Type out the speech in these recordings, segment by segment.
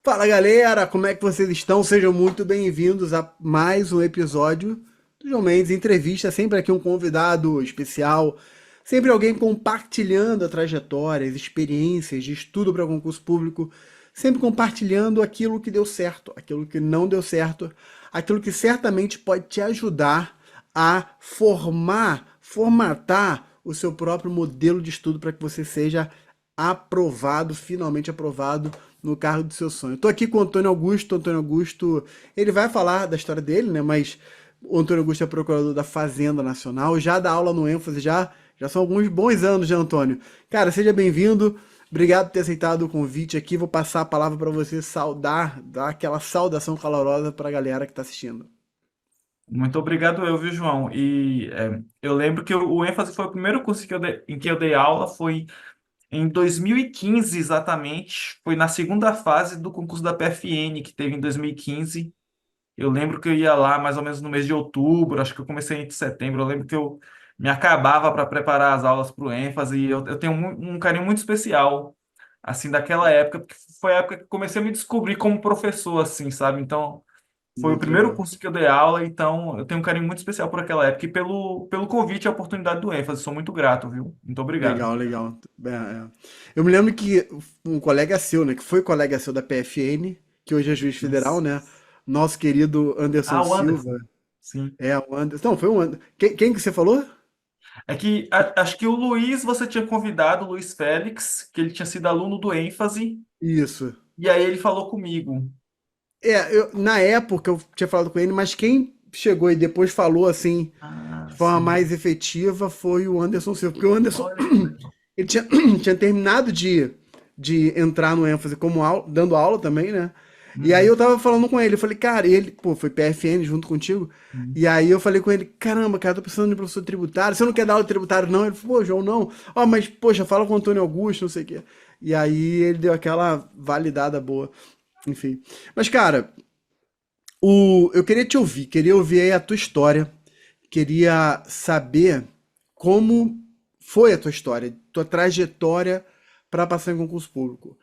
Fala galera, como é que vocês estão? Sejam muito bem-vindos a mais um episódio do João Mendes Entrevista. Sempre aqui um convidado especial, sempre alguém compartilhando a trajetória, as experiências de estudo para concurso público, sempre compartilhando aquilo que deu certo, aquilo que não deu certo, aquilo que certamente pode te ajudar a formatar o seu próprio modelo de estudo para que você seja aprovado, finalmente aprovado no cargo do seu sonho. Estou aqui com o Antônio Augusto. O Antônio Augusto, ele vai falar da história dele, né? Mas o Antônio Augusto é procurador da Fazenda Nacional, já dá aula no ênfase, já são alguns bons anos, né, Antônio? Cara, seja bem-vindo. Obrigado por ter aceitado o convite aqui. Vou passar a palavra para você saudar, dar aquela saudação calorosa para a galera que está assistindo. Muito obrigado, viu, João? Eu lembro que o ênfase foi o primeiro curso em que eu dei aula, foi em 2015 exatamente, foi na segunda fase do concurso da PFN que teve em 2015. Eu lembro que eu ia lá mais ou menos no mês de outubro, acho que eu comecei em setembro. Eu lembro que eu me acabava para preparar as aulas para o ênfase. E eu tenho um carinho muito especial, assim, daquela época, porque foi a época que eu comecei a me descobrir como professor, assim, sabe? Então. Foi o Muito primeiro legal. curso que eu dei aula, então eu tenho um carinho muito especial por aquela época e pelo convite e a oportunidade do ênfase. Sou muito grato, viu? Muito obrigado. Legal, legal. Eu me lembro que um colega seu, né, que foi colega seu da PFN, que hoje é juiz federal, Isso. né, nosso querido Anderson Ah, o Silva. Anderson. Sim. O Anderson. Não, foi o Anderson. Quem que você falou? É que acho que o Luiz você tinha convidado, o Luiz Félix, que ele tinha sido aluno do ênfase, Isso. e aí ele falou comigo. Na época eu tinha falado com ele, mas quem chegou e depois falou assim, de Ah, forma sim. mais efetiva, foi o Anderson Silva. Porque o Anderson, Olha que legal. ele tinha, tinha terminado de entrar no ênfase como aula, dando aula também, né? E aí eu Uhum. tava falando com ele, eu falei, cara, e ele, pô, foi PFN junto contigo. Uhum. E aí eu falei com ele, caramba, cara, tô precisando de professor tributário. Você não quer dar aula de tributário, não? Ele falou, pô, João, não. Ó, mas, poxa, fala com o Antônio Augusto, não sei o quê. E aí ele deu aquela validada boa. Enfim. Mas, cara, eu queria te ouvir, queria ouvir aí a tua história, queria saber como foi a tua história, tua trajetória para passar em concurso público.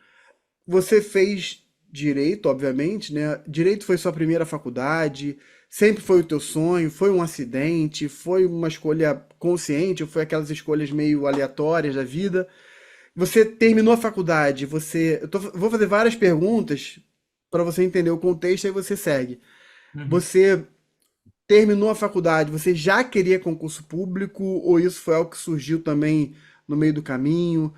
Você fez direito, obviamente, né? Direito foi sua primeira faculdade, sempre foi o teu sonho, foi um acidente, foi uma escolha consciente, ou foi aquelas escolhas meio aleatórias da vida. Você terminou a faculdade, vou fazer várias perguntas para você entender o contexto e aí você segue. Uhum. Você terminou a faculdade, você já queria concurso público ou isso foi algo que surgiu também no meio do caminho?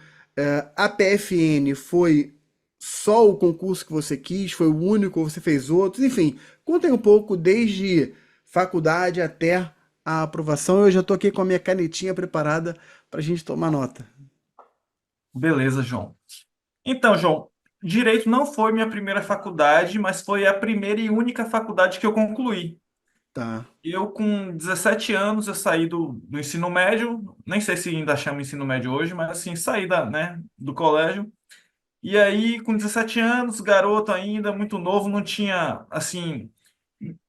A PFN foi só o concurso que você quis? Foi o único ou você fez outros? Enfim, contem um pouco desde faculdade até a aprovação. Eu já estou aqui com a minha canetinha preparada para a gente tomar nota. Beleza, João. Então, João, direito não foi minha primeira faculdade, mas foi a primeira e única faculdade que eu concluí. Tá. Eu, com 17 anos, eu saí do ensino médio, nem sei se ainda chama ensino médio hoje, mas assim, saí do colégio. E aí, com 17 anos, garoto ainda, muito novo, não tinha, assim...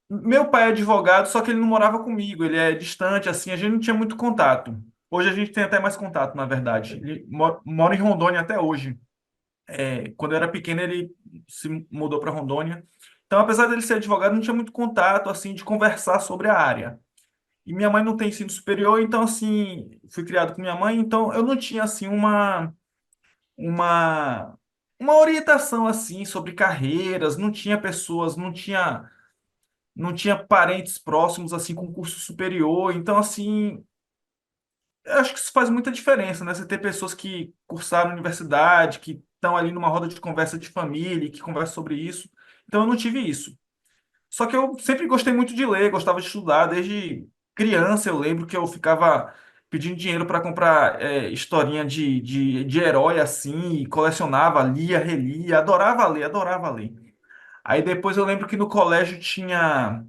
Meu pai é advogado, só que ele não morava comigo, ele é distante, assim, a gente não tinha muito contato. Hoje a gente tem até mais contato, na verdade. Ele mora em Rondônia até hoje. Quando eu era pequeno, ele se mudou para Rondônia. Então, apesar dele ser advogado, não tinha muito contato, assim, de conversar sobre a área. E minha mãe não tem ensino superior, então, assim, fui criado com minha mãe, então eu não tinha, assim, uma, uma orientação, assim, sobre carreiras, não tinha pessoas, não tinha parentes próximos, assim, com curso superior. Então, assim, eu acho que isso faz muita diferença, né? Você ter pessoas que cursaram universidade, que estão ali numa roda de conversa de família, que conversam sobre isso. Então, eu não tive isso. Só que eu sempre gostei muito de ler, gostava de estudar. Desde criança, eu lembro que eu ficava pedindo dinheiro para comprar historinha de herói, assim, e colecionava, lia, relia, adorava ler, adorava ler. Aí depois eu lembro que no colégio tinha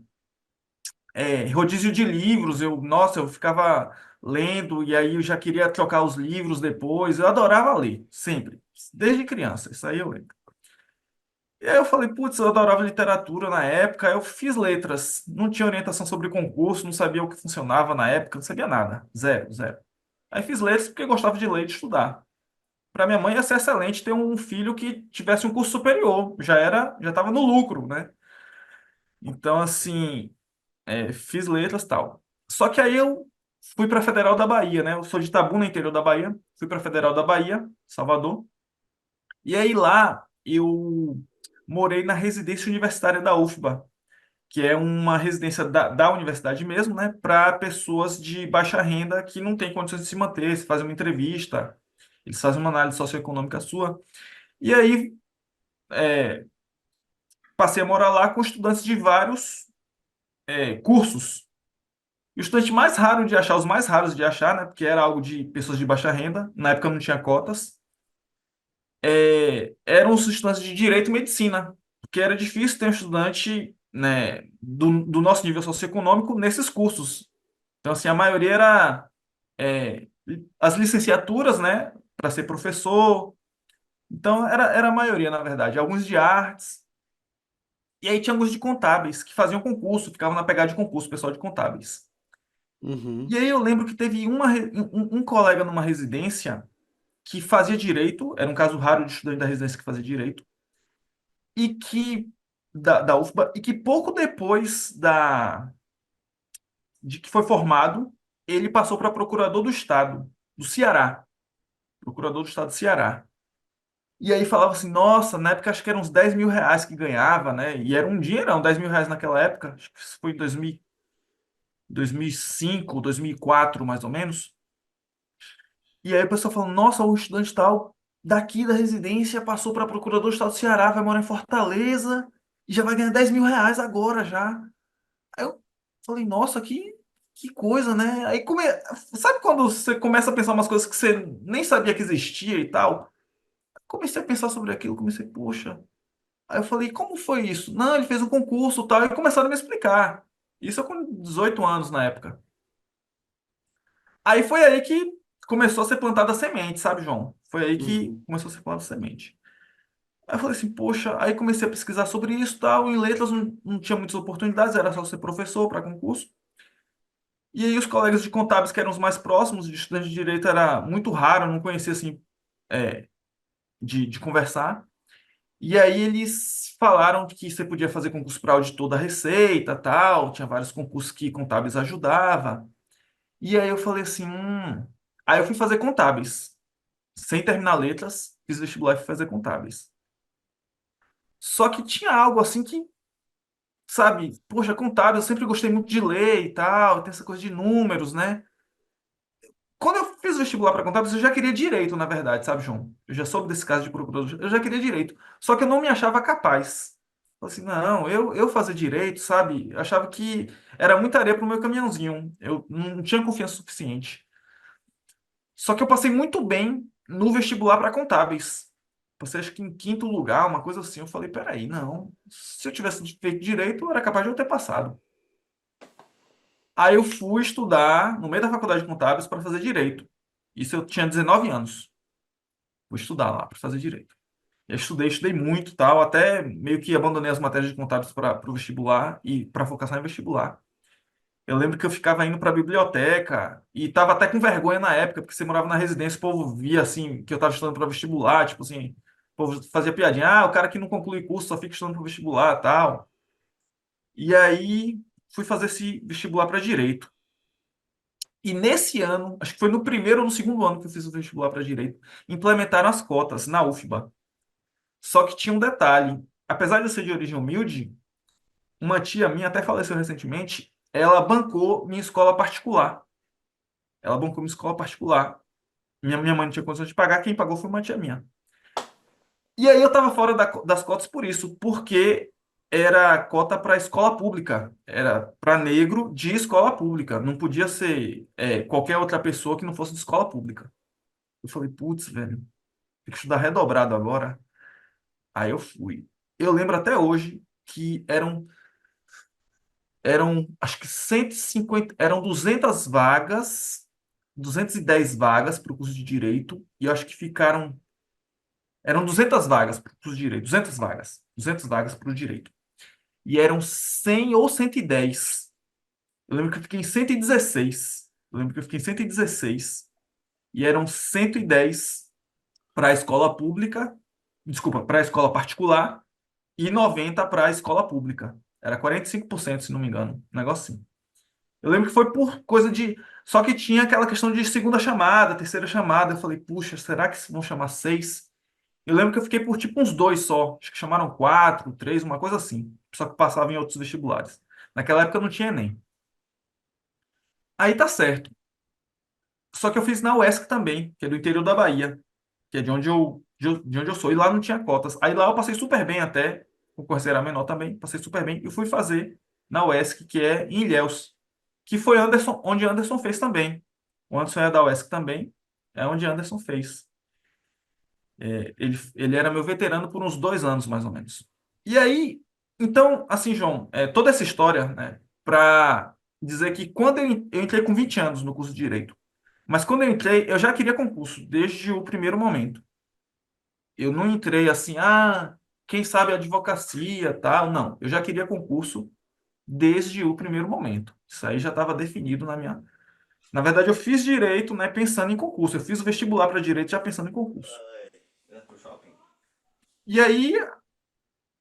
rodízio de livros. Nossa, eu ficava lendo e aí eu já queria trocar os livros depois. Eu adorava ler, sempre, desde criança. Isso aí eu lembro. E aí eu falei, putz, eu adorava literatura na época. Eu fiz letras, não tinha orientação sobre concurso, não sabia o que funcionava na época, não sabia nada, zero, zero. Aí fiz letras porque eu gostava de ler e de estudar. para minha mãe ia ser excelente ter um filho que tivesse um curso superior, já estava no lucro, né? Então, assim, fiz letras e tal. Só que aí eu fui para a Federal da Bahia, né? Eu sou de Itabuna, interior da Bahia, fui para a Federal da Bahia, Salvador, e aí lá eu morei na residência universitária da UFBA, que é uma residência da universidade mesmo, né, para pessoas de baixa renda que não têm condições de se manter, se fazem uma entrevista, eles fazem uma análise socioeconômica sua. E aí passei a morar lá com estudantes de vários cursos. E o estudante mais raro de achar, os mais raros de achar, né, porque era algo de pessoas de baixa renda, na época não tinha cotas, eram os estudantes de Direito e Medicina, porque era difícil ter um estudante, né, do nosso nível socioeconômico nesses cursos. Então, assim, a maioria era é, as licenciaturas, né, para ser professor. Então, era a maioria, na verdade. Alguns de artes. E aí tinha alguns de contábeis, que faziam concurso, ficavam na pegada de concurso, pessoal de contábeis. Uhum. E aí eu lembro que teve um colega numa residência que fazia direito, era um caso raro de estudante da residência que fazia direito, e que, da UFBA, e que pouco depois de que foi formado, ele passou para procurador do Estado, do Ceará. Procurador do Estado do Ceará. E aí falava assim, nossa, na época acho que eram uns 10 mil reais que ganhava, né? E era um dinheirão, 10 mil reais naquela época, acho que isso foi em 2000, 2005, 2004, mais ou menos. E aí o pessoal falando, nossa, o estudante tal daqui da residência passou para procurador do Estado do Ceará, vai morar em Fortaleza e já vai ganhar 10 mil reais agora já. Aí eu falei, nossa, que coisa, né? Sabe quando você começa a pensar umas coisas que você nem sabia que existia e tal? Comecei a pensar sobre aquilo, comecei, poxa. Aí eu falei, como foi isso? Não, ele fez um concurso e tal, e começaram a me explicar. Isso eu com 18 anos na época. Aí foi aí que começou a ser plantada a semente, sabe, João? Foi aí que Uhum. começou a ser plantada a semente. Aí eu falei assim, poxa, aí comecei a pesquisar sobre isso e tal, em letras não tinha muitas oportunidades, era só ser professor para concurso. E aí os colegas de contábeis, que eram os mais próximos de estudantes de direito, era muito raro, eu não conhecia assim, é, de conversar. E aí eles falaram que você podia fazer concurso para auditor da Receita, tal, tinha vários concursos que contábeis ajudava. E aí eu falei assim, Aí eu fui fazer contábeis, sem terminar letras, fiz vestibular e fui fazer contábeis. Só que tinha algo assim que, sabe, poxa, contábil, eu sempre gostei muito de ler e tal, tem essa coisa de números, né? Quando eu fiz o vestibular para contábeis, eu já queria direito, na verdade, sabe, João? Eu já soube desse caso de procurador, eu já queria direito. Só que eu não me achava capaz. Falei assim, não, eu fazer direito, sabe? Eu achava que era muita areia para o meu caminhãozinho. Eu não tinha confiança suficiente. Só que eu passei muito bem no vestibular para contábeis. Passei acho que em quinto lugar, uma coisa assim. Eu falei, peraí, não. Se eu tivesse feito direito, eu era capaz de eu ter passado. Aí eu fui estudar no meio da faculdade de contábeis para fazer direito. Isso eu tinha 19 anos. Vou estudar lá para fazer direito. Eu estudei muito, tal, até meio que abandonei as matérias de contábeis para o vestibular e para focar só em vestibular. Eu lembro que eu ficava indo para a biblioteca e tava até com vergonha na época, porque você morava na residência, o povo via assim que eu estava estudando para vestibular, tipo assim, o povo fazia piadinha, o cara que não conclui curso só fica estudando para vestibular, tal. E aí fui fazer esse vestibular para direito. E nesse ano, acho que foi no primeiro ou no segundo ano que eu fiz o vestibular para direito, implementaram as cotas na UFBA. Só que tinha um detalhe. Apesar de eu ser de origem humilde, uma tia minha até faleceu recentemente, ela bancou minha escola particular. Ela bancou minha escola particular. Minha mãe não tinha condições de pagar, quem pagou foi uma tia minha. E aí eu tava fora das cotas por isso, porque era cota para escola pública, era para negro de escola pública, não podia ser qualquer outra pessoa que não fosse de escola pública. Eu falei, putz, velho, tem que estudar redobrado agora. Aí eu fui. Eu lembro até hoje que eram acho que 150, eram 200 vagas, 210 vagas para o curso de Direito, e eu acho que eram 200 vagas para o curso de Direito, 200 vagas para o Direito. E eram 100 ou 110. Eu lembro que eu fiquei em 116. Eu lembro que eu fiquei em 116 e eram 110 para a escola pública, desculpa, para a escola particular e 90 para a escola pública. Era 45%, se não me engano, um negócio assim. Eu lembro que foi por coisa de. Só que tinha aquela questão de segunda chamada, terceira chamada. Eu falei, puxa, será que vão chamar seis? Eu lembro que eu fiquei por tipo uns dois só. Acho que chamaram quatro, três, uma coisa assim. Só que passava em outros vestibulares. Naquela época não tinha Enem. Aí tá certo. Só que eu fiz na UESC também, que é do interior da Bahia, que é de onde eu sou. E lá não tinha cotas. Aí lá eu passei super bem até. O curso era menor também, passei super bem. E fui fazer na UESC, que é em Ilhéus, que foi onde Anderson fez também. O Anderson é da UESC também, é onde Anderson fez. Ele era meu veterano por uns 2 anos, mais ou menos. E aí, então, assim, João, toda essa história, né, para dizer que quando eu entrei com 20 anos no curso de Direito, mas quando eu entrei, eu já queria concurso, desde o primeiro momento. Eu não entrei assim, quem sabe advocacia, tal, não. Eu já queria concurso desde o primeiro momento. Isso aí já estava definido na minha. Na verdade, eu fiz direito, né, pensando em concurso. Eu fiz o vestibular para direito já pensando em concurso. E aí,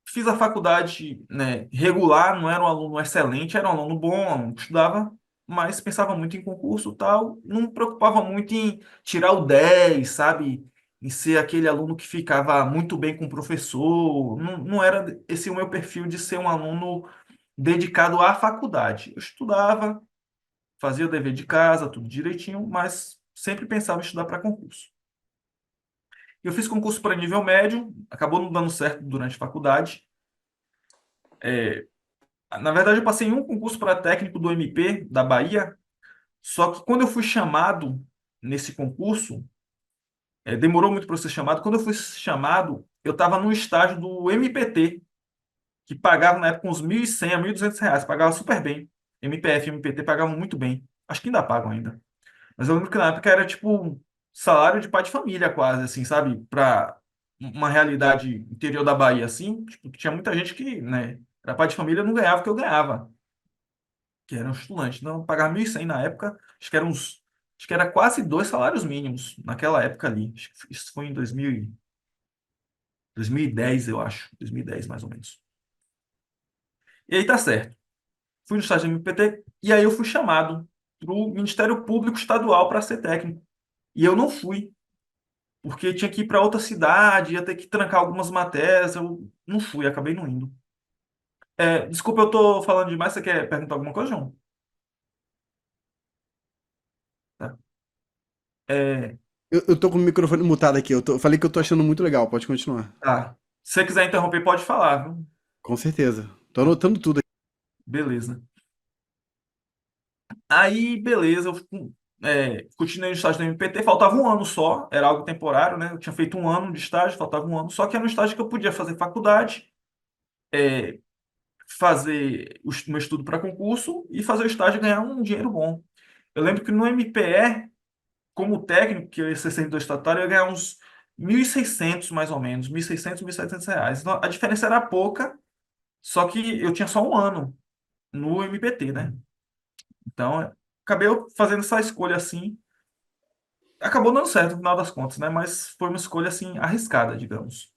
fiz a faculdade, né, regular, não era um aluno excelente, era um aluno bom, um aluno que estudava, mas pensava muito em concurso e tal, não me preocupava muito em tirar o 10, sabe? Em ser aquele aluno que ficava muito bem com o professor. Não, não era esse o meu perfil de ser um aluno dedicado à faculdade. Eu estudava, fazia o dever de casa, tudo direitinho, mas sempre pensava em estudar para concurso. Eu fiz concurso para nível médio, acabou não dando certo durante a faculdade. Na verdade, eu passei em um concurso para técnico do MP da Bahia, só que quando eu fui chamado nesse concurso, demorou muito para eu ser chamado. Quando eu fui chamado, eu estava no estágio do MPT, que pagava na época uns 1.100 a R$ 1.200, pagava super bem. MPF e MPT pagavam muito bem. Acho que ainda pagam ainda. Mas eu lembro que na época era tipo um salário de pai de família quase, assim, sabe? Para uma realidade interior da Bahia, assim, tipo, tinha muita gente que, né, era pai de família e não ganhava o que eu ganhava, que era um estudante. Não, pagava 1.100 na época, acho que era quase dois salários mínimos naquela época ali. Acho que isso foi em 2010, eu acho. 2010, mais ou menos. E aí tá certo. Fui no estágio do MPT e aí eu fui chamado para o Ministério Público Estadual para ser técnico. E eu não fui, porque tinha que ir para outra cidade, ia ter que trancar algumas matérias. Eu não fui, acabei não indo. Desculpa, eu tô falando demais. Você quer perguntar alguma coisa, João? Tá. É, Eu tô com o microfone mutado aqui. Eu falei que eu tô achando muito legal. Pode continuar. tá. Se você quiser interromper, pode falar, viu? Com certeza. Tô Tá. anotando tudo aqui. Beleza. Aí, beleza, eu continuei no estágio do MPT, faltava um ano só, era algo temporário, né? Eu tinha feito um ano de estágio, faltava um ano, só que era um estágio que eu podia fazer faculdade, fazer o meu estudo para concurso e fazer o estágio e ganhar um dinheiro bom. Eu lembro que no MPE, como técnico, que eu ia ser servidor estatário, eu ia ganhar uns 1.600 mais ou menos, 1.600, R$ 1.700. Então, a diferença era pouca, só que eu tinha só um ano no MPT, né? Então, acabei eu fazendo essa escolha assim. Acabou dando certo no final das contas, né? Mas foi uma escolha assim arriscada, digamos.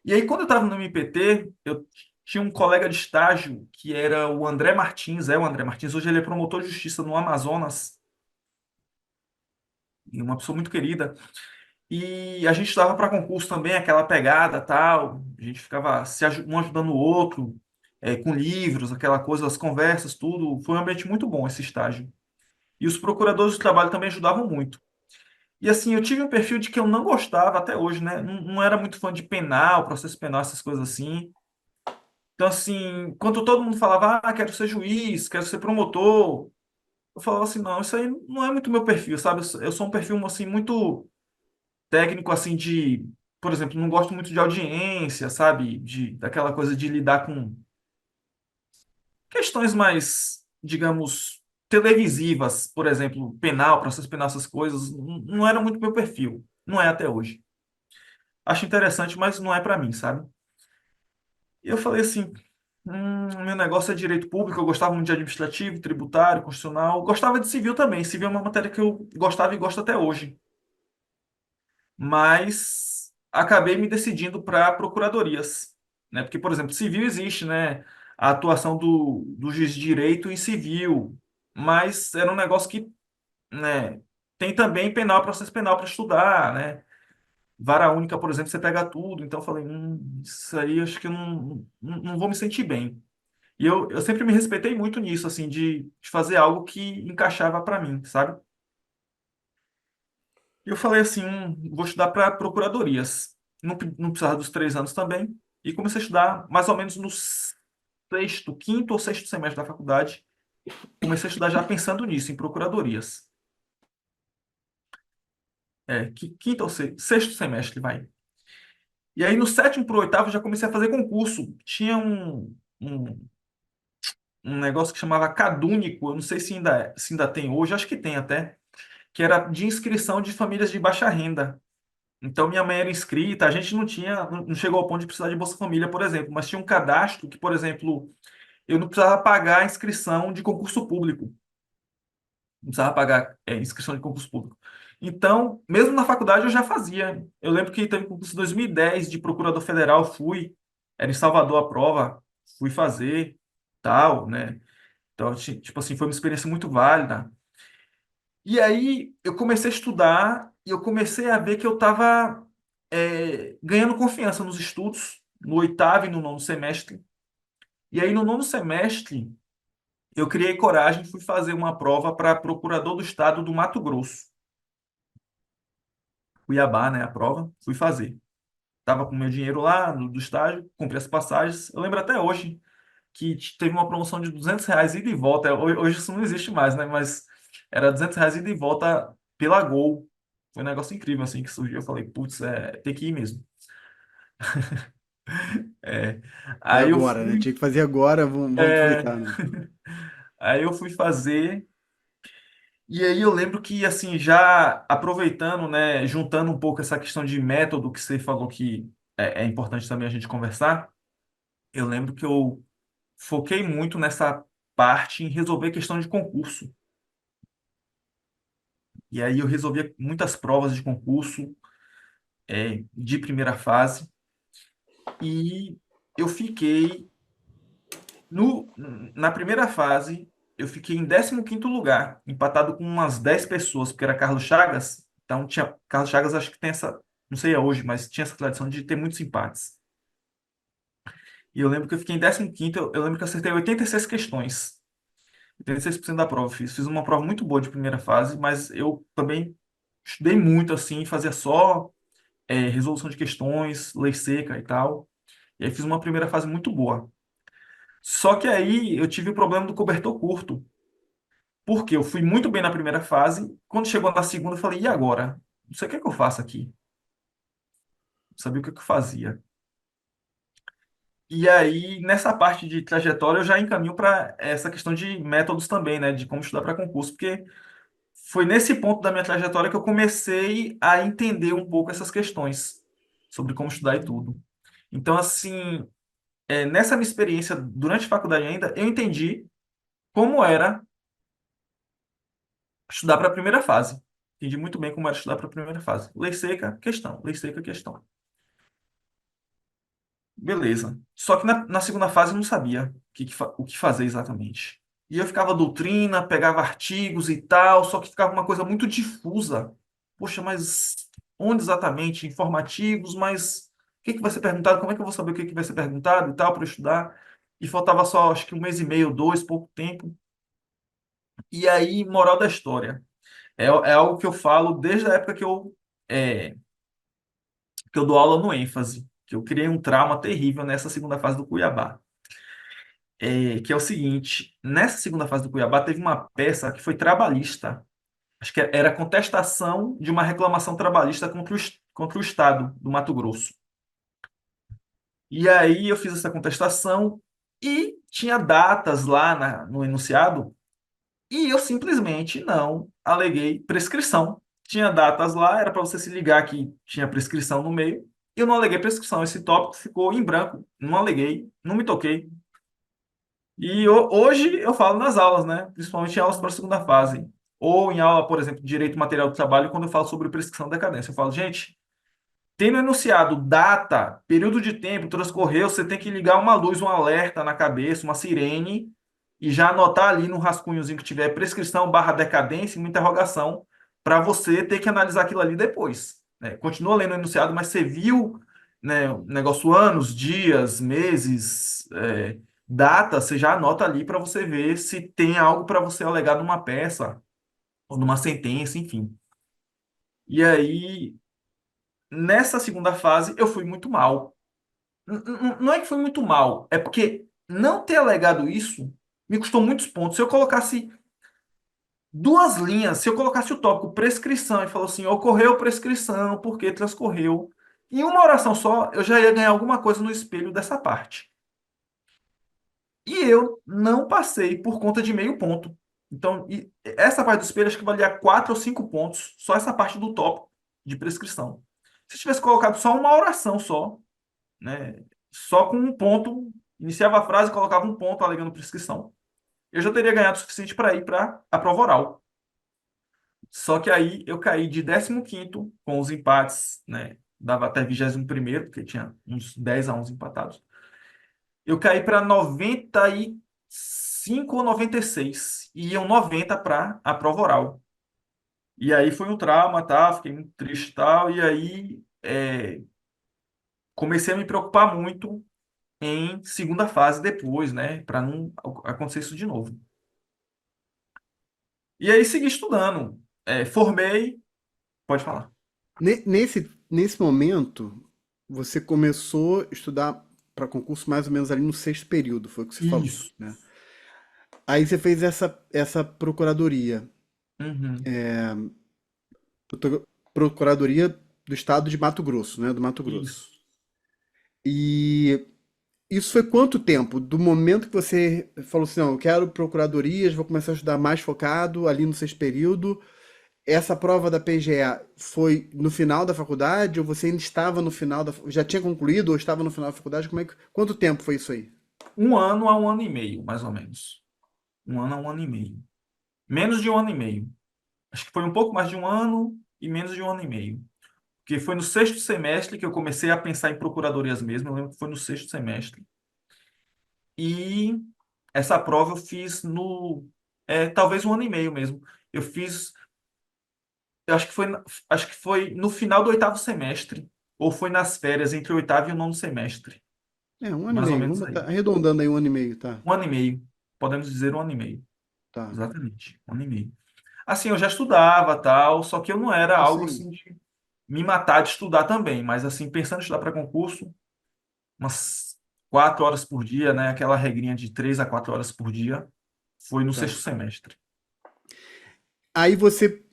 E aí, quando eu estava no MPT, eu tinha um colega de estágio que era o André Martins, o André Martins. Hoje ele é promotor de justiça no Amazonas, e uma pessoa muito querida. E a gente estava para concurso também, aquela pegada tal. A gente ficava um ajudando o outro, com livros, aquela coisa, as conversas, tudo. Foi um ambiente muito bom esse estágio. E os procuradores do trabalho também ajudavam muito. E assim, eu tive um perfil de que eu não gostava até hoje, né? Não, não era muito fã de penal, processo penal, essas coisas assim. Então, assim, quando todo mundo falava, quero ser juiz, quero ser promotor, eu falava assim, não, isso aí não é muito meu perfil, sabe? Eu sou um perfil, assim, muito técnico, assim, por exemplo, não gosto muito de audiência, sabe? Daquela coisa de lidar com questões mais, digamos, televisivas, por exemplo, penal, processo penal, essas coisas, não era muito meu perfil. Não é até hoje. Acho interessante, mas não é para mim, sabe? E eu falei assim, meu negócio é direito público, eu gostava muito de administrativo, tributário, constitucional, gostava de civil também. Civil é uma matéria que eu gostava e gosto até hoje. mas acabei me decidindo para procuradorias, né? Porque, por exemplo, civil existe, né? A atuação do juiz de direito em civil, mas era um negócio que, né? Tem também penal, processo penal para estudar, né? Vara única, por exemplo, você pega tudo. Então eu falei, isso aí acho que eu não vou me sentir bem. E eu sempre me respeitei muito nisso, assim, de fazer algo que encaixava para mim, sabe? E eu falei assim, vou estudar para procuradorias. Não precisava dos 3 anos também. E comecei a estudar mais ou menos no sexto, quinto ou sexto semestre da faculdade. Comecei a estudar já pensando nisso, em procuradorias. Quinto ou sexto semestre, vai. E aí no sétimo para o oitavo já comecei a fazer concurso. Tinha um negócio que chamava Cadúnico, eu não sei se ainda tem hoje, acho que tem até, que era de inscrição de famílias de baixa renda. Então, minha mãe era inscrita, a gente não chegou ao ponto de precisar de Bolsa Família, por exemplo, mas tinha um cadastro que, por exemplo, eu não precisava pagar a inscrição de concurso público. Não precisava pagar, inscrição de concurso público. Então, mesmo na faculdade eu já fazia. Eu lembro que teve concurso em 2010 de procurador federal, era em Salvador a prova, fui fazer, tal, né? Então, tipo assim, foi uma experiência muito válida. E aí eu comecei a estudar e eu comecei a ver que eu estava ganhando confiança nos estudos, no oitavo e no nono semestre. E aí no nono semestre eu criei coragem e fui fazer uma prova para procurador do estado do Mato Grosso. Cuiabá, né, a prova, fui fazer. Tava com meu dinheiro lá do estágio, comprei as passagens. Eu lembro até hoje que teve uma promoção de R$ 200 ida e volta. Hoje isso não existe mais, né? Mas era R$ 200 ida e volta pela Gol. Foi um negócio incrível assim que surgiu. Eu falei, putz, tem que ir mesmo. É. É Aí eu agora, né? fui, Tinha que fazer agora, vamos é, aproveitar, né? aí eu fui fazer. E aí eu lembro que, assim, já aproveitando, né, juntando um pouco essa questão de método que você falou que é importante também a gente conversar, eu lembro que eu foquei muito nessa parte em resolver questão de concurso. E aí eu resolvia muitas provas de concurso, de primeira fase, e eu fiquei no, na primeira fase, eu fiquei em 15º lugar, empatado com umas 10 pessoas, porque era Carlos Chagas. Então tinha Carlos Chagas, acho que tem essa, não sei hoje, mas tinha essa tradição de ter muitos empates. E eu lembro que eu fiquei em 15º, eu lembro que eu acertei 86 questões. 86% da prova eu fiz uma prova muito boa de primeira fase, mas eu também estudei muito assim, fazia só resolução de questões, lei seca e tal. E aí fiz uma primeira fase muito boa. Só que aí eu tive o problema do cobertor curto. Porque eu fui muito bem na primeira fase. Quando chegou na segunda, eu falei, e agora? Não sei o que é que eu faço aqui. Não sabia o que é que eu fazia. E aí, nessa parte de trajetória, eu já encaminho para essa questão de métodos também, né? De como estudar para concurso, porque foi nesse ponto da minha trajetória que eu comecei a entender um pouco essas questões sobre como estudar e tudo. Então, assim, nessa minha experiência durante a faculdade ainda, eu entendi como era estudar para a primeira fase. Entendi muito bem como era estudar para a primeira fase. Lei seca, questão. Lei seca, questão. Beleza. Só que na segunda fase eu não sabia o que fazer exatamente. E eu ficava doutrina, pegava artigos e tal, só que ficava uma coisa muito difusa. Poxa, mas onde exatamente? Informativos, mas o que vai ser perguntado? Como é que eu vou saber o que vai ser perguntado e tal para eu estudar? E faltava só, acho que um mês e meio, dois, pouco tempo. E aí, moral da história. É algo que eu falo desde a época é, que eu dou aula no ênfase, que eu criei um trauma terrível nessa segunda fase do Cuiabá. Que é o seguinte, nessa segunda fase do Cuiabá teve uma peça que foi trabalhista. Acho que era a contestação de uma reclamação trabalhista contra o Estado do Mato Grosso. E aí eu fiz essa contestação e tinha datas lá no enunciado e eu simplesmente não aleguei prescrição. Tinha datas lá, era para você se ligar que tinha prescrição no meio. Eu não aleguei prescrição. Esse tópico ficou em branco. Não aleguei, não me toquei. E hoje eu falo nas aulas, né? Principalmente em aulas para a segunda fase. Ou em aula, por exemplo, de direito material do trabalho, quando eu falo sobre prescrição da decadência. Eu falo, gente, Tendo enunciado data, período de tempo, transcorreu, você tem que ligar uma luz, um alerta na cabeça, uma sirene, e já anotar ali no rascunhozinho que tiver prescrição barra decadência, uma interrogação, para você ter que analisar aquilo ali depois. Né? Continua lendo o enunciado, mas você viu, né, o negócio anos, dias, meses, data, você já anota ali para você ver se tem algo para você alegar numa peça ou numa sentença, enfim. E aí, nessa segunda fase, eu fui muito mal. Não é que foi muito mal, é porque não ter alegado isso me custou muitos pontos. Se eu colocasse duas linhas, se eu colocasse o tópico prescrição e falou assim, ocorreu prescrição, porque transcorreu, em uma oração só, eu já ia ganhar alguma coisa no espelho dessa parte. E eu não passei por conta de meio ponto. Então, essa parte do espelho acho que valia 4 ou 5 pontos, só essa parte do tópico de prescrição. Se eu tivesse colocado só uma oração só, né? Só com um ponto, iniciava a frase e colocava um ponto alegando prescrição. Eu já teria ganhado o suficiente para ir para a prova oral. Só que aí eu caí de 15º com os empates, né? Dava até 21º, porque tinha uns 10-11 empatados. Eu caí para 95 ou 96. E iam 90 para a prova oral. E aí foi um trauma, tá? Fiquei muito triste e tal. E aí comecei a me preocupar muito em segunda fase depois, né? Para não acontecer isso de novo. E aí segui estudando. Formei, pode falar. Nesse momento, você começou a estudar para concurso mais ou menos ali no sexto período, foi o que você falou, Isso. né? Aí você fez essa procuradoria, Uhum. procuradoria do estado de Mato Grosso, né? Do Mato Grosso. Isso. E isso foi quanto tempo? Do momento que você falou assim, não, eu quero procuradorias, vou começar a estudar mais focado ali no sexto período. Essa prova da PGA foi no final da faculdade ou você ainda estava no final já tinha concluído ou estava no final da faculdade? Quanto tempo foi isso aí? 1 ano a 1 ano e meio, mais ou menos. 1 ano a 1 ano e meio. Menos de 1 ano e meio. Acho que foi um pouco mais de 1 ano e menos de 1 ano e meio. Porque foi no sexto semestre que eu comecei a pensar em procuradorias mesmo. Eu lembro que foi no sexto semestre. E essa prova eu fiz talvez 1 ano e meio mesmo. Eu fiz, eu acho que foi no final do oitavo semestre. Ou foi nas férias, entre o oitavo e o nono semestre. É, um ano e Mais ou meio. Vamos menos botar, aí. arredondando aí 1 ano e meio, tá? 1 ano e meio. Podemos dizer 1 ano e meio. Tá. Exatamente. 1 ano e meio. Assim, eu já estudava, tal, só que eu não era Eu algo sei. assim de me matar de estudar também, mas assim, pensando em estudar para concurso, umas 4 horas por dia, né? Aquela regrinha de 3 a 4 horas por dia, foi no Tá. sexto semestre.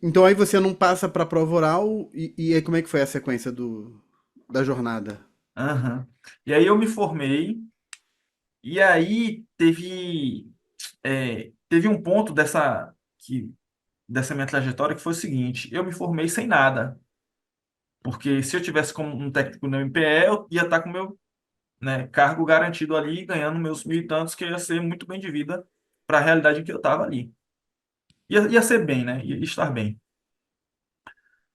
Então aí você não passa para prova oral e aí como é que foi a sequência da jornada? Aham. E aí eu me formei, e aí teve um ponto dessa minha trajetória que foi o seguinte: eu me formei sem nada, porque se eu tivesse como um técnico no MPE, eu ia estar com o meu, né, cargo garantido ali, ganhando meus mil e tantos, que ia ser muito bem de vida para a realidade em que eu estava ali. Ia ser bem, né? Ia estar bem.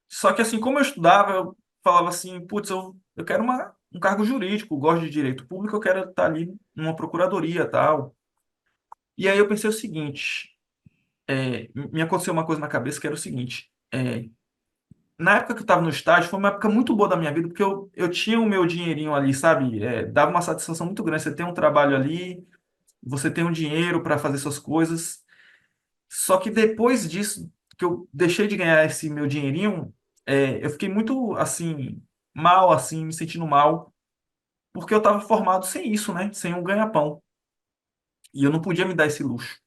Só que assim, como eu estudava, eu falava assim, putz, eu quero um cargo jurídico, gosto de direito público, eu quero estar ali numa procuradoria, tal. E aí eu pensei o seguinte, me aconteceu uma coisa na cabeça que era o seguinte, na época que eu estava no estágio, foi uma época muito boa da minha vida, porque eu tinha o meu dinheirinho ali, sabe? Dava uma satisfação muito grande. Você tem um trabalho ali, você tem um dinheiro para fazer suas coisas. Só que depois disso, que eu deixei de ganhar esse meu dinheirinho, eu fiquei muito, assim, mal, assim, me sentindo mal, porque eu estava formado sem isso, né? Sem um ganha-pão. E eu não podia me dar esse luxo.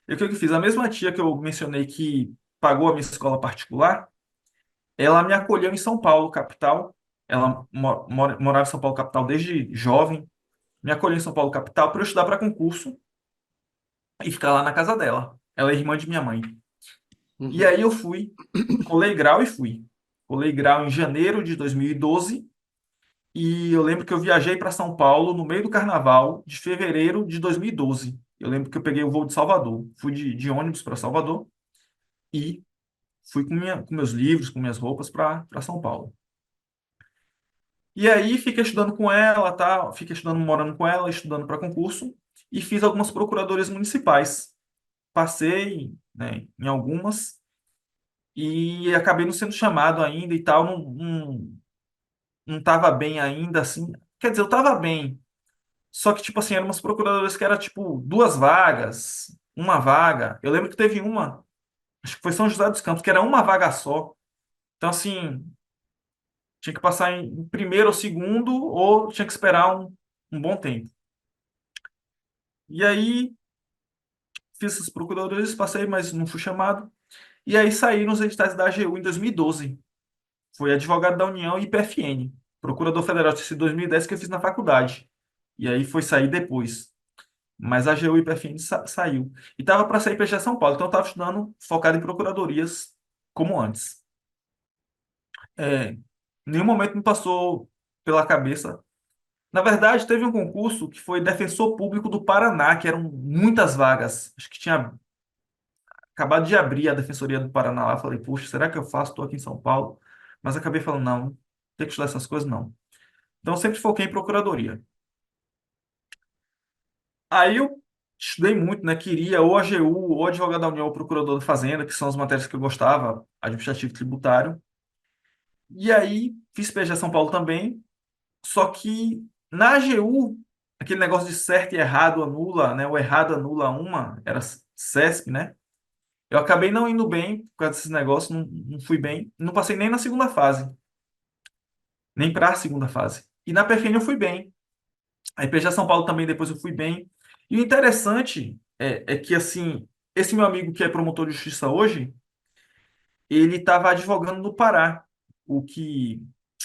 E o que eu fiz? A mesma tia que eu mencionei que pagou a minha escola particular, ela me acolheu em São Paulo, capital. Ela morava em São Paulo, capital, desde jovem. Me acolheu em São Paulo, capital, para eu estudar para concurso e ficar lá na casa dela. Ela é irmã de minha mãe. E Uhum. aí eu fui, colei grau e fui. Colei grau em janeiro de 2012 e eu lembro que eu viajei para São Paulo no meio do carnaval de fevereiro de 2012. Eu lembro que eu peguei o voo de Salvador. Fui de ônibus para Salvador e fui com meus livros, com minhas roupas para São Paulo. E aí fiquei estudando com ela, tá? Fiquei estudando, morando com ela, estudando para concurso e fiz algumas procuradorias municipais. Passei, né, em algumas e acabei não sendo chamado ainda e tal, não tava bem ainda assim. Quer dizer, eu tava bem, só que tipo assim, eram umas procuradorias que era tipo duas vagas, uma vaga. Eu lembro que teve uma, acho que foi São José dos Campos, que era uma vaga só. Então assim, tinha que passar em primeiro ou segundo ou tinha que esperar um bom tempo. E aí fiz essas procuradorias, passei, mas não fui chamado. E aí saí nos editais da AGU em 2012. Fui advogado da União e PFN. Procurador Federal tinha sido 2010 que eu fiz na faculdade. E aí foi sair depois. Mas a AGU e PFN saiu. E tava para sair para São Paulo. Então eu estava estudando focado em procuradorias como antes. Em nenhum momento me passou pela cabeça. Na verdade, teve um concurso que foi Defensor Público do Paraná, que eram muitas vagas. Acho que tinha acabado de abrir a Defensoria do Paraná lá. Eu falei, puxa, será que eu faço? Estou aqui em São Paulo. Mas acabei falando, não, tem que estudar essas coisas, não. Então, eu sempre foquei em procuradoria. Aí eu estudei muito, né? Queria ou AGU, ou advogado da União, ou procurador da Fazenda, que são as matérias que eu gostava, administrativo e tributário. E aí fiz PJ São Paulo também, só que na AGU, aquele negócio de certo e errado anula, né? O errado anula uma, era CESP, né? Eu acabei não indo bem por causa desses negócios, não fui bem. Não passei nem na segunda fase, nem para a segunda fase. E na PFN eu fui bem. A IPJ São Paulo também depois eu fui bem. E o interessante é que, assim, esse meu amigo que é promotor de justiça hoje, ele estava advogando no Pará, o que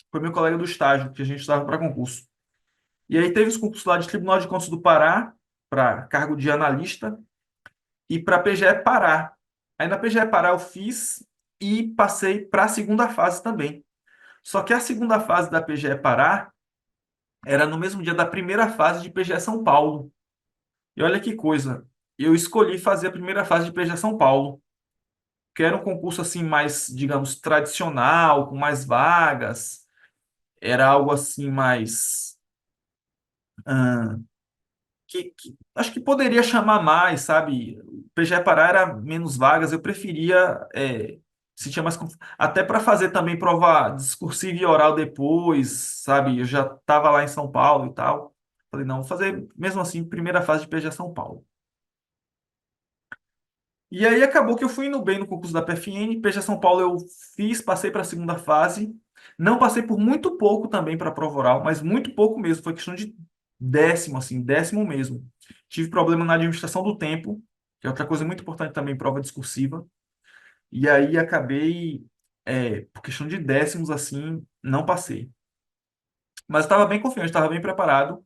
foi meu colega do estágio, que a gente estava para concurso. E aí teve os concursos lá de Tribunal de Contas do Pará, para cargo de analista, e para PGE Pará. Aí na PGE Pará eu fiz e passei para a segunda fase também. Só que a segunda fase da PGE Pará era no mesmo dia da primeira fase de PGE São Paulo. E olha que coisa, eu escolhi fazer a primeira fase de PGE São Paulo, que era um concurso assim mais, digamos, tradicional, com mais vagas. Era algo assim mais ah, acho que poderia chamar mais, sabe? O PGE Pará era menos vagas, eu preferia se tinha mais até para fazer também prova discursiva e oral depois, sabe? Eu já estava lá em São Paulo e tal. Falei, não, vou fazer mesmo assim primeira fase de PGE São Paulo. E aí acabou que eu fui indo bem no concurso da PFN, PGE São Paulo eu fiz, passei para a segunda fase. Não passei por muito pouco também para a prova oral, mas muito pouco mesmo, foi questão de décimo, assim, décimo mesmo. Tive problema na administração do tempo, que é outra coisa muito importante também, prova discursiva. E aí acabei, por questão de décimos, assim, não passei. Mas estava bem confiante, estava bem preparado.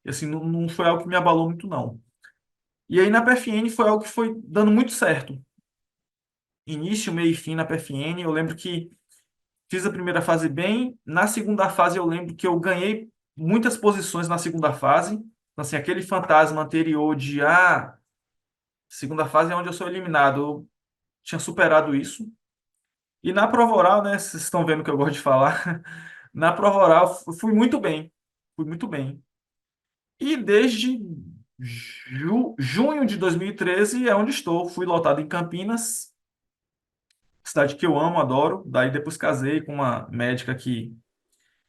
E assim, não foi algo que me abalou muito, não. E aí na PFN foi algo que foi dando muito certo. Início, meio e fim na PFN. Eu lembro que fiz a primeira fase bem. Na segunda fase, eu lembro que eu ganhei muitas posições na segunda fase. Então, assim, aquele fantasma anterior de segunda fase é onde eu sou eliminado. Eu tinha superado isso. E na prova oral, né? Vocês estão vendo que eu gosto de falar. Na prova oral, fui muito bem. Fui muito bem. E desde junho de 2013 é onde estou. Fui lotado em Campinas, cidade que eu amo, adoro. Daí depois casei com uma médica que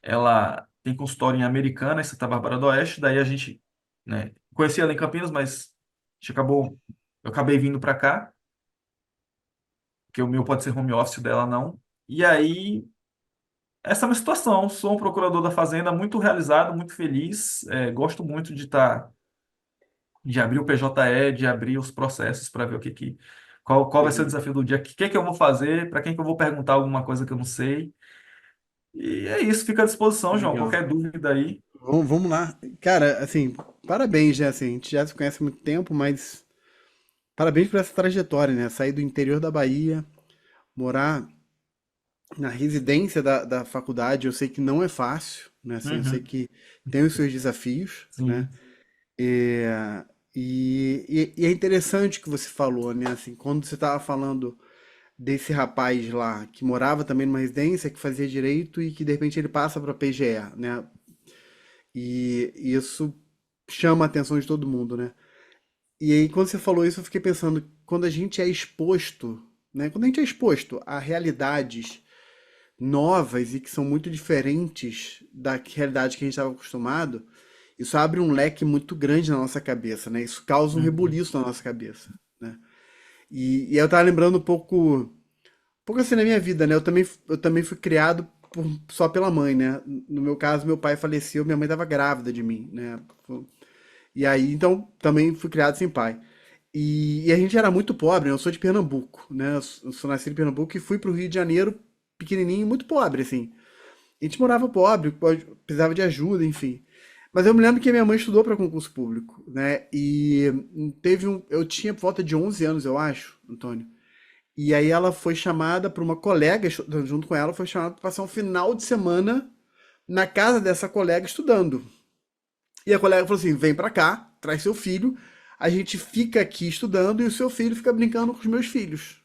ela tem consultório em Americana, em Santa Bárbara do Oeste. Daí a gente, né, conheci ela em Campinas, mas eu acabei vindo para cá, porque o meu pode ser home office, o dela não. E aí, essa é a minha situação. Sou um procurador da Fazenda muito realizado, muito feliz. Gosto muito de abrir o PJE, de abrir os processos para ver qual vai ser o Uhum. desafio do dia, o que eu vou fazer, para quem que eu vou perguntar alguma coisa que eu não sei. E é isso, fica à disposição, João. Legal. Qualquer dúvida aí. Vamos lá. Cara, assim, parabéns, né? Assim, a gente já se conhece há muito tempo, mas parabéns por essa trajetória, né? Sair do interior da Bahia, morar na residência da faculdade, eu sei que não é fácil, né? Assim, eu sei Uhum. que tem os seus desafios, né? Sim. E é interessante o que você falou, né? Assim, quando você estava falando. desse rapaz lá que morava também numa residência, que fazia direito e que de repente ele passa para PGE, né? E isso chama a atenção de todo mundo, né? E aí, quando você falou isso, eu fiquei pensando, quando a gente é exposto, né? Quando a gente é exposto a realidades novas e que são muito diferentes da realidade que a gente estava acostumado, isso abre um leque muito grande na nossa cabeça, né? Isso causa um Uhum. rebuliço na nossa cabeça, né? E eu tava lembrando um pouco assim na minha vida, né? Eu também fui criado só pela mãe, né? No meu caso, meu pai faleceu, minha mãe estava grávida de mim, né? E aí, então, também fui criado sem pai. E a gente era muito pobre, né? Eu sou de Pernambuco, né? Eu sou nascido em Pernambuco e fui pro Rio de Janeiro pequenininho, muito pobre, assim. A gente morava pobre, precisava de ajuda, enfim. Mas eu me lembro que a minha mãe estudou para concurso público, né? E eu tinha por volta de 11 anos, eu acho, Antônio. E aí ela foi chamada por uma colega, junto com ela, foi chamada para passar um final de semana na casa dessa colega estudando. E a colega falou assim: vem pra cá, traz seu filho, a gente fica aqui estudando e o seu filho fica brincando com os meus filhos.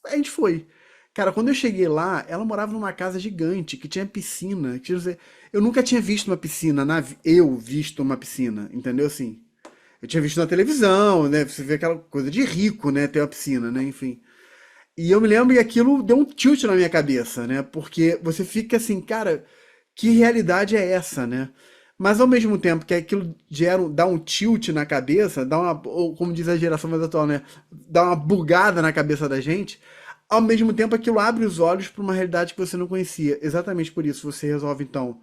Aí a gente foi. Cara, quando eu cheguei lá, ela morava numa casa gigante que tinha piscina. Quer dizer, eu nunca tinha visto uma piscina, eu visto uma piscina, entendeu? Assim, eu tinha visto na televisão, né? Você vê aquela coisa de rico, né? Ter uma piscina, né? Enfim. E eu me lembro que aquilo deu um tilt na minha cabeça, né? Porque você fica assim, cara, que realidade é essa, né? Mas ao mesmo tempo que aquilo dá um tilt na cabeça, ou como diz a geração mais atual, né? Dá uma bugada na cabeça da gente, ao mesmo tempo aquilo abre os olhos para uma realidade que você não conhecia. Exatamente por isso você resolve, então,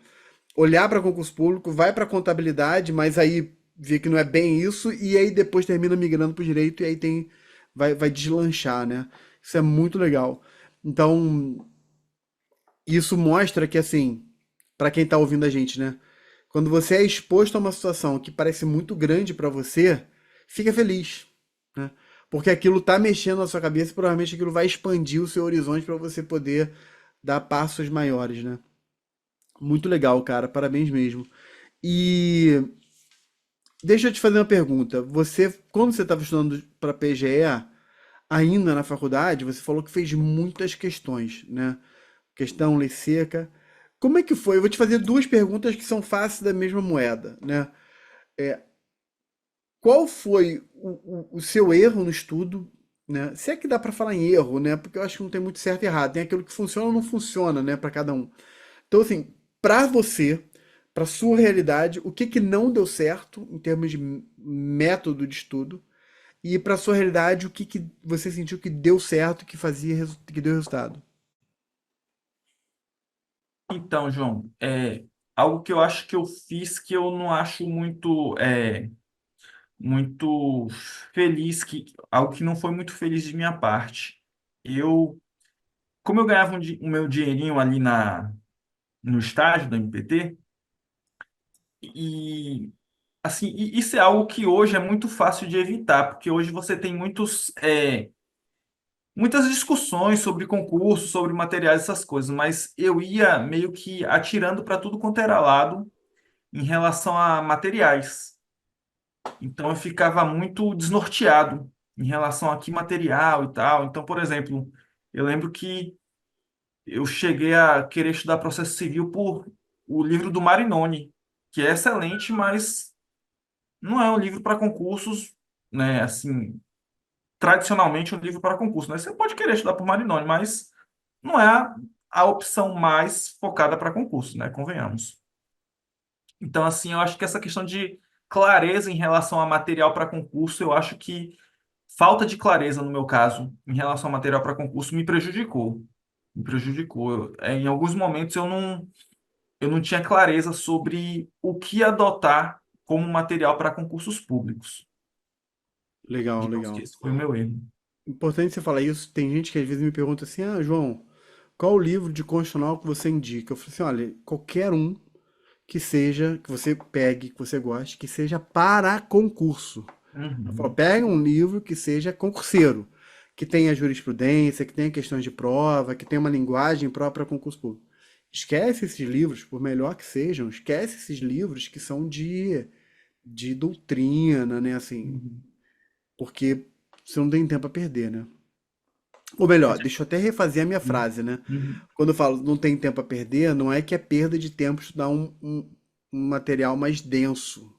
olhar para concurso público, vai para contabilidade, mas aí vê que não é bem isso, e aí depois termina migrando para o direito, e aí vai deslanchar, né? Isso é muito legal. Então, isso mostra que, assim, para quem tá ouvindo a gente, né? Quando você é exposto a uma situação que parece muito grande para você, fica feliz, né? Porque aquilo tá mexendo na sua cabeça e provavelmente aquilo vai expandir o seu horizonte para você poder dar passos maiores, né? Muito legal, cara. Parabéns mesmo. E deixa eu te fazer uma pergunta. Quando você estava estudando para PGE, ainda na faculdade, você falou que fez muitas questões, né? Questão, lei seca. Como é que foi? Eu vou te fazer duas perguntas que são faces da mesma moeda, né? Qual foi o seu erro no estudo, né? Se é que dá para falar em erro, né? Porque eu acho que não tem muito certo e errado. Tem aquilo que funciona ou não funciona, né? Para cada um. Então, assim, para você, para sua realidade, o que que não deu certo em termos de método de estudo? E para sua realidade, o que que você sentiu que deu certo, que deu resultado? Então, João, algo que eu acho que eu fiz que eu não acho muito feliz, algo que não foi muito feliz de minha parte. Eu, como eu ganhava o meu dinheirinho ali no estágio da MPT, e assim, isso é algo que hoje é muito fácil de evitar, porque hoje você tem muitas discussões sobre concurso, sobre materiais, essas coisas, mas eu ia meio que atirando para tudo quanto era lado em relação a materiais. Então eu ficava muito desnorteado em relação a que material e tal. Então, por exemplo, eu lembro que eu cheguei a querer estudar processo civil por o livro do Marinoni, que é excelente, mas não é um livro para concursos, né? Assim, tradicionalmente um livro para concurso, né? Você pode querer estudar por Marinoni, mas não é a opção mais focada para concurso, né? Convenhamos. Então, assim, eu acho que essa questão de clareza em relação a material para concurso, eu acho que falta de clareza, no meu caso, em relação ao material para concurso, me prejudicou. Me prejudicou. Em alguns momentos eu não tinha clareza sobre o que adotar como material para concursos públicos. Legal, Digamos que legal. esse foi o meu erro. Importante você falar isso. Tem gente que às vezes me pergunta assim: Ah, João, qual o livro de constitucional que você indica? Eu falo assim: olha, qualquer um que seja, que você pegue, que você goste, que seja para concurso. Eu falo, Uhum, pega um livro que seja concurseiro, que tenha jurisprudência, que tenha questões de prova, que tenha uma linguagem própria para concurso público. Esquece esses livros, por melhor que sejam, esquece esses livros que são de doutrina, né? Assim, uhum. porque você não tem tempo a perder, né? Ou melhor, deixa eu até refazer a minha frase, né? Uhum. Quando eu falo não tem tempo a perder, não é que é perda de tempo estudar um material mais denso,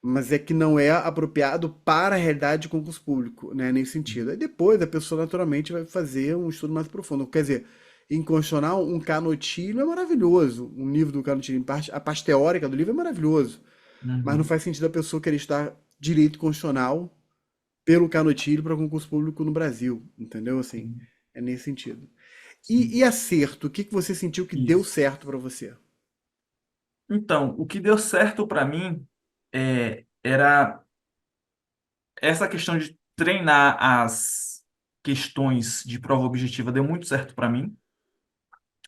mas é que não é apropriado para a realidade de concurso público, né? Nesse sentido. Aí depois a pessoa naturalmente vai fazer um estudo mais profundo. Quer dizer, em constitucional, um Canotilho é maravilhoso. Um livro do Canotilho, a parte teórica do livro é maravilhoso. Mas não Uhum. faz sentido a pessoa querer estudar direito constitucional pelo Canotilho para concurso público no Brasil, entendeu? Assim, Sim, é nesse sentido. sim. E acerto, o que que você sentiu que deu Isso. certo para você? Então, o que deu certo para mim era essa questão de treinar as questões de prova objetiva deu muito certo para mim.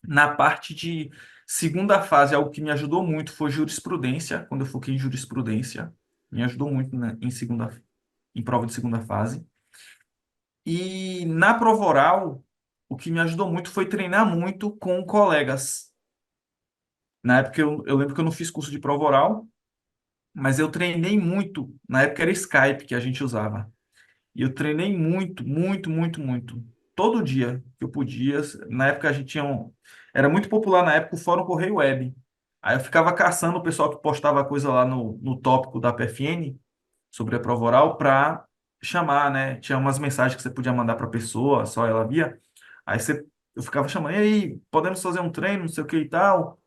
Na parte de segunda fase, algo que me ajudou muito foi jurisprudência, quando eu foquei em jurisprudência, me ajudou muito, né, em prova de segunda fase. E na prova oral, o que me ajudou muito foi treinar muito com colegas. Na época eu lembro que eu não fiz curso de prova oral, mas eu treinei muito. Na época era Skype que a gente usava. E eu treinei muito, muito, muito, muito. Todo dia que eu podia. Na época a gente tinha um. Era muito popular na época o Fórum Correio Web. Aí eu ficava caçando o pessoal que postava coisa lá no tópico da PFN sobre a prova oral para chamar, né? Tinha umas mensagens que você podia mandar para a pessoa, só ela via. Eu ficava chamando, e aí, podemos fazer um treino, não sei o que e tal,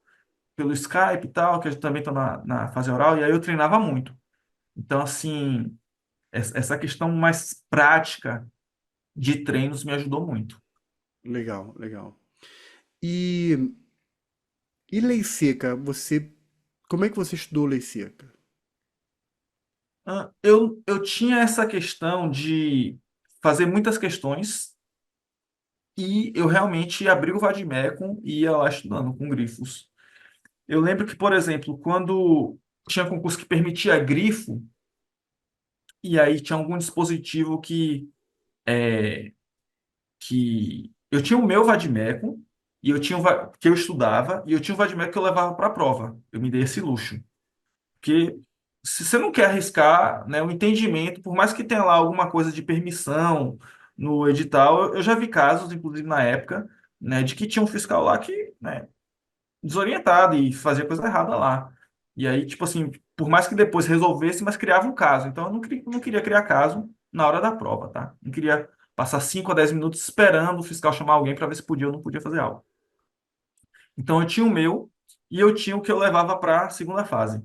pelo Skype e tal, que a gente também está na fase oral, e aí eu treinava muito. Então, assim, essa questão mais prática de treinos me ajudou muito. Legal, legal. E, e lei seca, como é que você estudou lei seca? Eu tinha essa questão de fazer muitas questões e eu realmente abri o Vademecum e ia lá estudando com grifos. Eu lembro que, por exemplo, quando tinha concurso que permitia grifo, e aí tinha algum dispositivo que eu tinha o meu Vademecum, e eu tinha que eu estudava, e eu tinha o Vademecum que eu levava para a prova. Eu me dei esse luxo. Porque se você não quer arriscar, né, o entendimento, por mais que tenha lá alguma coisa de permissão no edital, eu já vi casos, inclusive na época, né, de que tinha um fiscal lá que, né, desorientado e fazia coisa errada lá. E aí, tipo assim, por mais que depois resolvesse, mas criava um caso. Então, eu não queria criar caso na hora da prova, tá? Não queria passar 5 a 10 minutos esperando o fiscal chamar alguém para ver se podia ou não podia fazer algo. Então, eu tinha o meu e eu tinha o que eu levava para a segunda fase.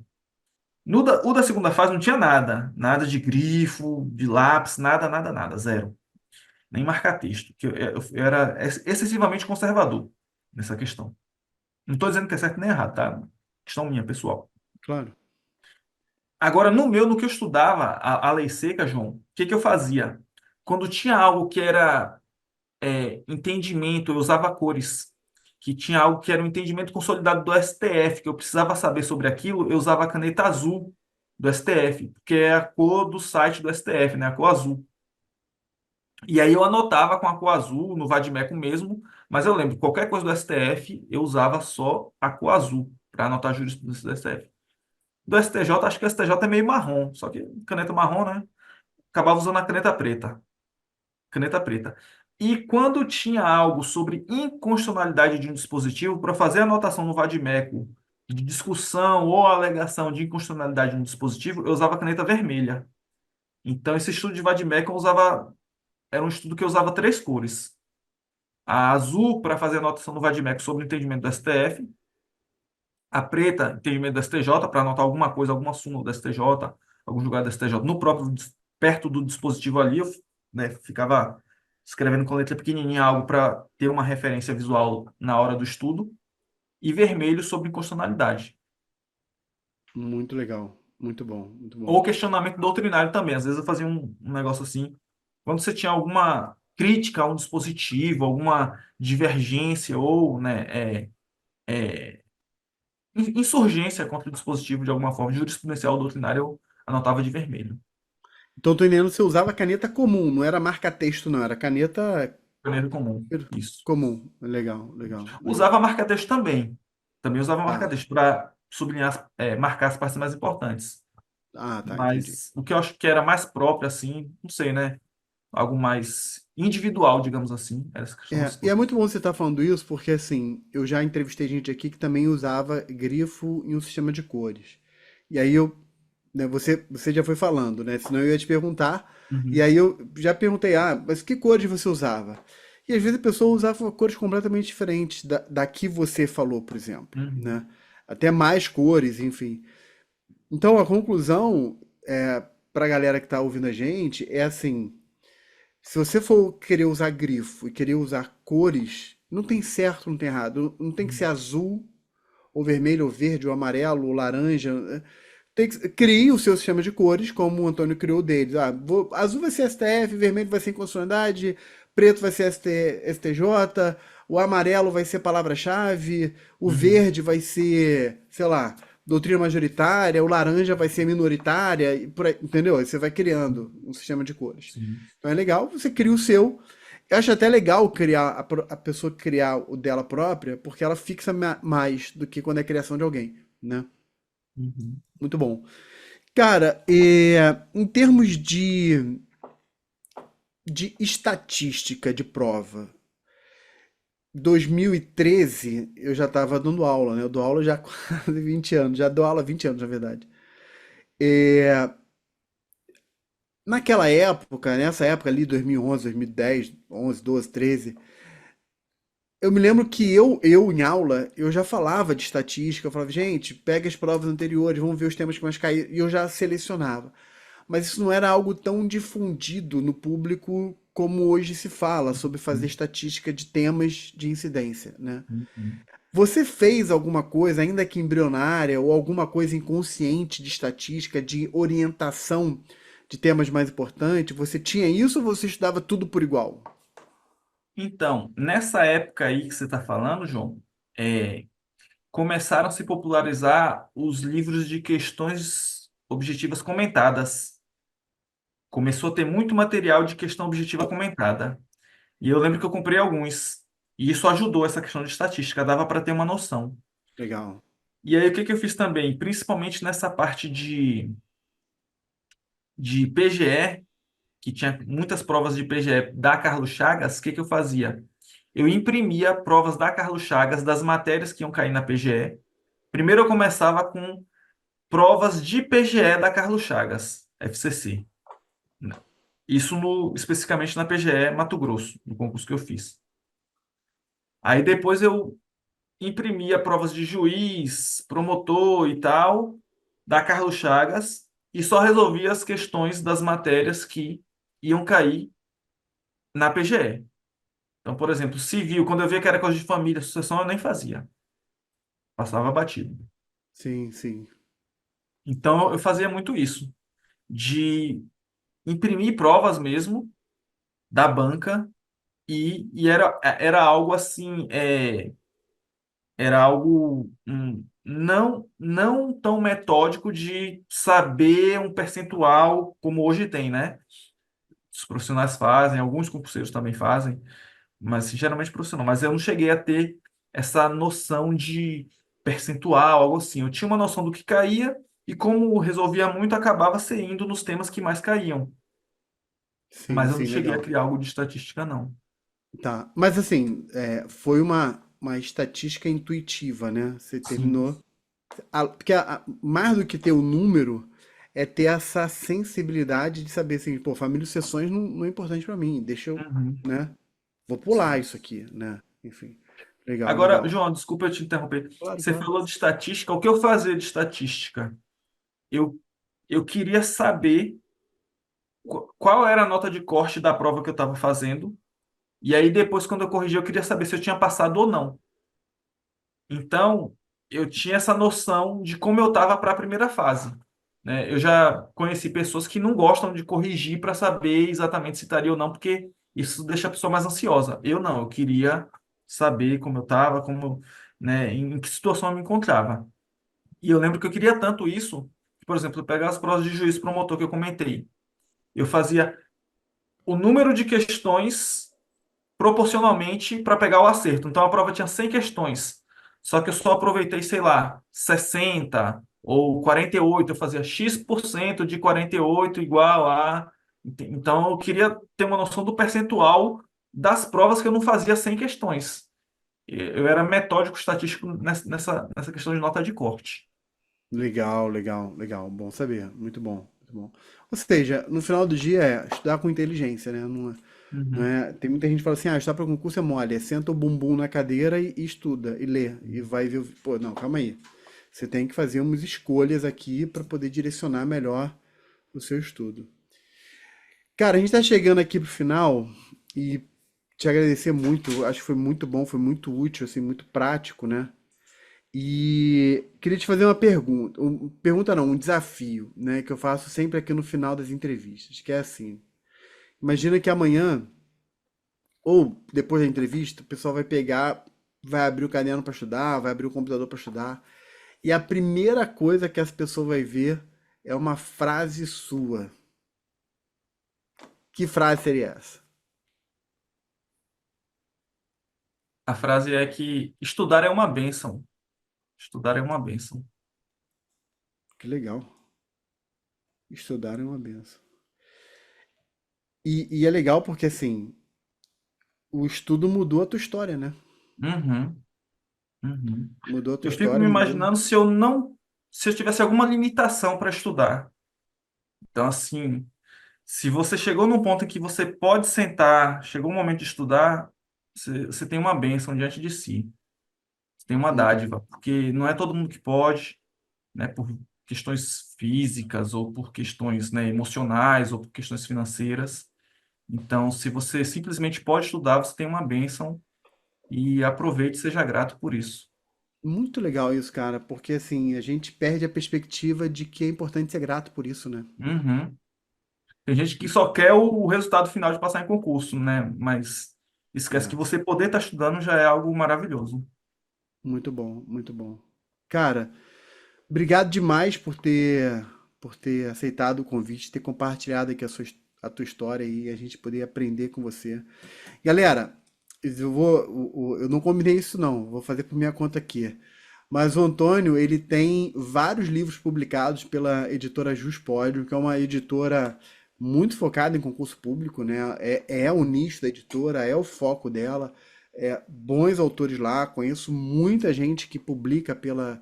O da segunda fase não tinha nada. Nada de grifo, de lápis, nada, nada, nada. Zero. Nem marcar texto. Que eu era excessivamente conservador nessa questão. Não estou dizendo que é certo nem errado, tá? Questão minha, pessoal. Claro. Agora, no que eu estudava, a lei seca, João, o que que eu fazia? Quando tinha algo que era entendimento, eu usava cores. Que tinha algo que era um entendimento consolidado do STF, que eu precisava saber sobre aquilo, eu usava a caneta azul do STF, que é a cor do site do STF, né? A cor azul. E aí eu anotava com a cor azul, no Vadimeco mesmo, mas eu lembro, qualquer coisa do STF, eu usava só a cor azul para anotar a jurisprudência do STF. Do STJ, acho que o STJ é meio marrom, só que caneta marrom, né? Acabava usando a caneta preta. Caneta preta. E quando tinha algo sobre inconstitucionalidade de um dispositivo, para fazer anotação no Vadimeco de discussão ou alegação de inconstitucionalidade de um dispositivo, eu usava caneta vermelha. Então, esse estudo de Vadimeco era um estudo que eu usava três cores. A azul para fazer anotação no Vadimeco sobre o entendimento do STF, a preta, entendimento do STJ, para anotar alguma coisa, alguma súmula do STJ, algum julgado do STJ, no próprio, perto do dispositivo ali, eu, né, ficava escrevendo com letra pequenininha algo para ter uma referência visual na hora do estudo, e vermelho sobre inconstitucionalidade. Muito legal. Muito bom, muito bom. Ou questionamento doutrinário também. Às vezes eu fazia um negócio assim, quando você tinha alguma crítica a um dispositivo, alguma divergência ou, né, insurgência contra o dispositivo de alguma forma, jurisprudencial ou doutrinária, eu anotava de vermelho. Então, tô entendendo que você usava caneta comum, não era marca-texto, não, era caneta Vermelho comum. Isso. comum. Legal, legal, legal. Usava marca-texto também. Também usava Tá. marca-texto para sublinhar, marcar as partes mais importantes. Ah, tá, entendi. Mas o que eu acho que era mais próprio, assim, não sei, né? algo mais individual, digamos assim. Era essa questão das E é cores. muito bom você estar falando isso, porque assim, eu já entrevistei gente aqui que também usava grifo em um sistema de cores. E aí eu, né, você já foi falando, né? Senão eu ia te perguntar. E Uhum, aí eu já perguntei, mas que cores você usava? E às vezes a pessoa usava cores completamente diferentes da que você falou, por exemplo, uhum. né? Até mais cores, enfim. Então a conclusão para a galera que está ouvindo a gente é assim, se você for querer usar grifo e querer usar cores, não tem certo, não tem errado. Não tem que ser azul, ou vermelho, ou verde, ou amarelo, ou laranja. Crie o seu sistema de cores, como o Antônio criou o dele. Azul vai ser STF, vermelho vai ser inconstitucionalidade, preto vai ser STJ, o amarelo vai ser palavra-chave, o Uhum. verde vai ser, sei lá, doutrina majoritária, o laranja vai ser minoritária, e por aí, entendeu? Aí você vai criando um sistema de cores. Sim. Então é legal, você cria o seu. Eu acho até legal criar a pessoa criar o dela própria, porque ela fixa mais do que quando é criação de alguém, né? Uhum. Muito bom. Cara, em termos de estatística de prova, 2013 eu já estava dando aula, né? Eu dou aula já há quase 20 anos, já dou aula há 20 anos, na verdade. É, naquela época, nessa época ali, 2011, 2010, 11, 12, 13, eu me lembro que eu em aula, eu já falava de estatística, eu falava, gente, pega as provas anteriores, vamos ver os temas que mais caíram, e eu já selecionava. Mas isso não era algo tão difundido no público como hoje se fala sobre fazer Uhum. estatística de temas de incidência, né? Uhum. Você fez alguma coisa, ainda que embrionária, ou alguma coisa inconsciente de estatística, de orientação de temas mais importantes? Você tinha isso ou você estudava tudo por igual? Então, nessa época aí que você está falando, João, é, começaram a se popularizar os livros de questões objetivas comentadas. Começou a ter muito material de questão objetiva comentada. E eu lembro que eu comprei alguns. E isso ajudou essa questão de estatística, dava para ter uma noção. Legal. E aí, o que que eu fiz também? Principalmente nessa parte de PGE, que tinha muitas provas de PGE da Carlos Chagas, o que que eu fazia? Eu imprimia provas da Carlos Chagas das matérias que iam cair na PGE. Primeiro eu começava com provas de PGE da Carlos Chagas, FCC, né? Isso especificamente na PGE Mato Grosso, no concurso que eu fiz. Aí depois eu imprimia provas de juiz, promotor e tal, da Carlos Chagas, e só resolvia as questões das matérias que iam cair na PGE. Então, por exemplo, civil, quando eu via que era coisa de família, sucessão, eu nem fazia. Passava batido. Sim, sim. Então, eu fazia muito isso, de imprimir provas mesmo da banca, e era algo assim, era algo não tão metódico de saber um percentual como hoje tem, né? Os profissionais fazem, alguns concurseiros também fazem, mas assim, geralmente profissional. Mas eu não cheguei a ter essa noção de percentual, algo assim. Eu tinha uma noção do que caía e como resolvia muito, acabava saindo nos temas que mais caíam. Sim, Mas eu não sim, cheguei a legal. criar algo de estatística, não. Tá. Mas assim, foi uma estatística intuitiva, né? Você Sim. terminou. Porque mais do que ter o número, é ter essa sensibilidade de saber assim, pô, família e sucessões não é importante pra mim. Deixa eu, Uhum. né? Vou pular Sim. isso aqui, né? Enfim. Legal, Agora, legal. João, desculpa eu te interromper. Claro, Você claro. falou de estatística. O que eu fazia de estatística? Eu, eu queria saber qual era a nota de corte da prova que eu estava fazendo. E aí, depois, quando eu corrigi, eu queria saber se eu tinha passado ou não. Então, eu tinha essa noção de como eu estava para a primeira fase, né? Eu já conheci pessoas que não gostam de corrigir para saber exatamente se estaria ou não, porque isso deixa a pessoa mais ansiosa. Eu não, eu queria saber como eu estava, como, né, em que situação eu me encontrava. E eu lembro que eu queria tanto isso, que, por exemplo, eu pegava as provas de juiz promotor que eu comentei. Eu fazia o número de questões proporcionalmente para pegar o acerto. Então a prova tinha 100 questões, só que eu só aproveitei, sei lá, 60 ou 48. Eu fazia X% de 48 igual a Então, eu queria ter uma noção do percentual das provas que eu não fazia 100 questões. Eu era metódico estatístico nessa questão de nota de corte. Legal, legal, legal. Bom saber. Muito bom, muito bom. Ou seja, no final do dia é estudar com inteligência, né? Não é, não Uhum. é- Tem muita gente que fala assim, estudar para concurso é mole. Senta o bumbum na cadeira e estuda, e lê, e vai ver. Pô, não, calma aí. Você tem que fazer umas escolhas aqui para poder direcionar melhor o seu estudo. Cara, a gente está chegando aqui pro final e te agradecer muito. Acho que foi muito bom, foi muito útil, assim, muito prático, né? E queria te fazer uma pergunta, pergunta não, um desafio, né, que eu faço sempre aqui no final das entrevistas, que é assim: imagina que amanhã ou depois da entrevista, o pessoal vai pegar, vai abrir o caderno para estudar, vai abrir o computador para estudar, e a primeira coisa que essa pessoa vai ver é uma frase sua. Que frase seria essa? A frase é que estudar é uma bênção. Estudar é uma bênção. Que legal. Estudar é uma benção. E é legal porque assim, o estudo mudou a tua história, né? Uhum, uhum. Mudou a tua Eu fico história, me mudou. imaginando se eu tivesse alguma limitação para estudar. Então, assim, se você chegou num ponto em que você pode sentar, chegou o momento de estudar, você tem uma bênção diante de si. Você tem uma Muito bom. dádiva, porque não é todo mundo que pode, né, por questões físicas ou por questões, né, emocionais ou por questões financeiras. Então, se você simplesmente pode estudar, você tem uma bênção e aproveite e seja grato por isso. Muito legal isso, cara, porque assim, a gente perde a perspectiva de que é importante ser grato por isso, né? Uhum. Tem gente que só quer o resultado final de passar em concurso, né? Mas esquece É, que você poder estar estudando já é algo maravilhoso. muito bom, muito bom. Cara, obrigado demais por ter aceitado o convite, ter compartilhado aqui a tua história e a gente poder aprender com você. Galera, eu não combinei isso não, vou fazer por minha conta aqui. Mas o Antônio, ele tem vários livros publicados pela editora Juspódio, que é uma editora muito focada em concurso público, né? É o nicho da editora, é o foco dela. Bons autores lá, conheço muita gente que publica pela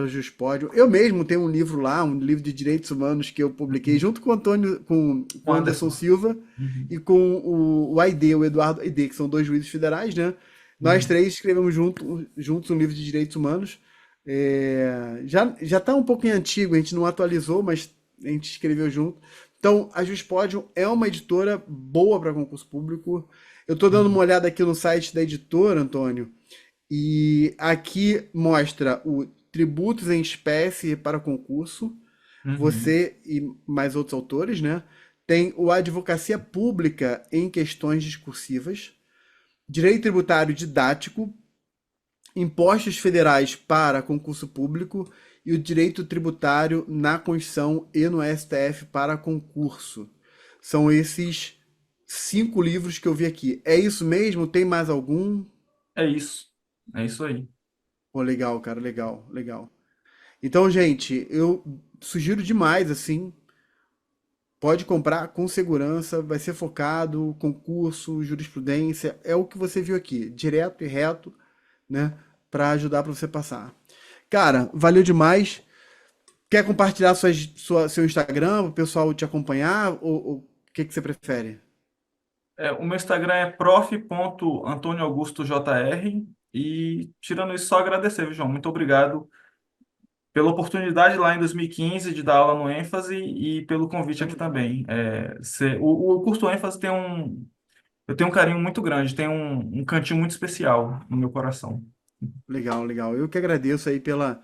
Juspódio. Eu mesmo tenho um livro lá, um livro de direitos humanos que eu publiquei Uhum. junto com o Antônio, com O o Anderson Anderson. Silva Uhum. e com o Aide, o Eduardo Aide, que são dois juízes federais, né? Nós Uhum. três escrevemos juntos um livro de direitos humanos. Já está um pouquinho antigo, a gente não atualizou, mas a gente escreveu junto. Então, a Juspodium é uma editora boa para concurso público. Eu estou dando uma Uhum. olhada aqui no site da editora, Antônio, e aqui mostra o tributos em espécie para concurso, Uhum. você e mais outros autores, né? Tem o Advocacia Pública em Questões Discursivas, Direito Tributário Didático, Impostos Federais para Concurso Público e o Direito Tributário na Constituição e no STF para concurso. São esses 5 livros que eu vi aqui. É isso mesmo? Tem mais algum? É isso. É isso aí. Pô, legal, cara, legal, legal. Então, gente, eu sugiro demais, assim, pode comprar com segurança, vai ser focado, concurso, jurisprudência, é o que você viu aqui, direto e reto, né, para ajudar para você passar. Cara, valeu demais. Quer compartilhar seu Instagram, o pessoal te acompanhar, ou o que que você prefere? O meu Instagram é prof.antoniaaugustojr e tirando isso, só agradecer, viu, João? Muito obrigado pela oportunidade lá em 2015 de dar aula no ênfase e pelo convite aqui Tamo junto. também. O curso ênfase eu tenho um carinho muito grande, tem um cantinho muito especial no meu coração. Legal, legal. Eu que agradeço aí pela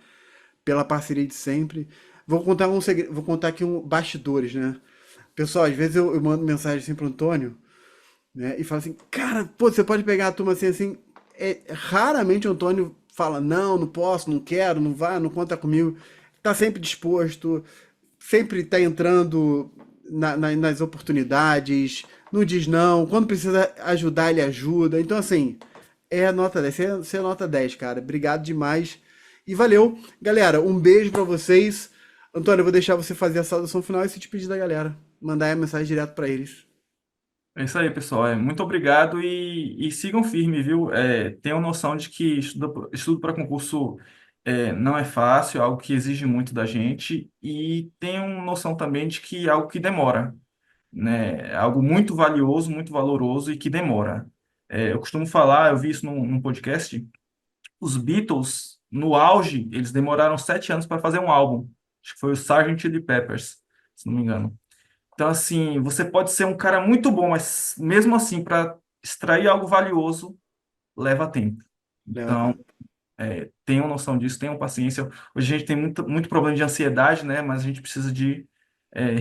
parceria de sempre. Vou contar um segredo, vou contar aqui um bastidores, né? Pessoal, às vezes eu mando mensagem assim pro Antônio, né? E falo assim, cara, pô, você pode pegar a turma assim, assim. Raramente o Antônio fala, não, não posso, não quero, não vai, não conta comigo. Tá sempre disposto, sempre tá entrando nas oportunidades, não diz não. Quando precisa ajudar, ele ajuda. Então, assim, é nota 10. Você é nota 10, cara. Obrigado demais. E valeu. Galera, um beijo pra vocês. Antônio, eu vou deixar você fazer a saudação final e se despedir da galera. mandar a mensagem direto para eles. É isso aí, pessoal. Muito obrigado e sigam firme, viu? Tenham noção de que estudo para concurso não é fácil, é algo que exige muito da gente, e tenham noção também de que é algo que demora, né? É algo muito valioso, muito valoroso e que demora. Eu costumo falar, eu vi isso num podcast, os Beatles, no auge, eles demoraram 7 anos para fazer um álbum. Acho que foi o Sgt. Pepper Peppers, se não me engano. Então, assim, você pode ser um cara muito bom, mas mesmo assim, para extrair algo valioso, leva tempo. Leva Então, tempo. tenham noção disso, tenham paciência. Hoje a gente tem muito problema de ansiedade, né? Mas a gente precisa de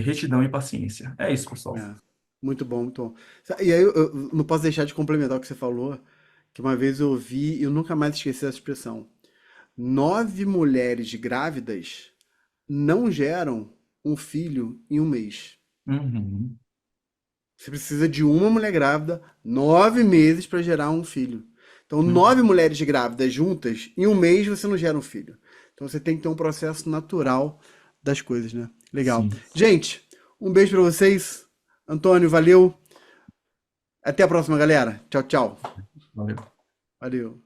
retidão e paciência. É isso, pessoal. É. Muito bom, muito bom. E aí eu não posso deixar de complementar o que você falou, que uma vez eu ouvi e eu nunca mais esqueci essa expressão. 9 mulheres grávidas não geram um filho em um mês. Uhum. Você precisa de uma mulher grávida 9 meses para gerar um filho. Então, Uhum. 9 mulheres grávidas juntas, em um mês você não gera um filho. Então, você tem que ter um processo natural das coisas, né? Legal. Sim. Gente, um beijo para vocês. Antônio, valeu. Até a próxima, galera. Tchau, tchau. Valeu. Valeu.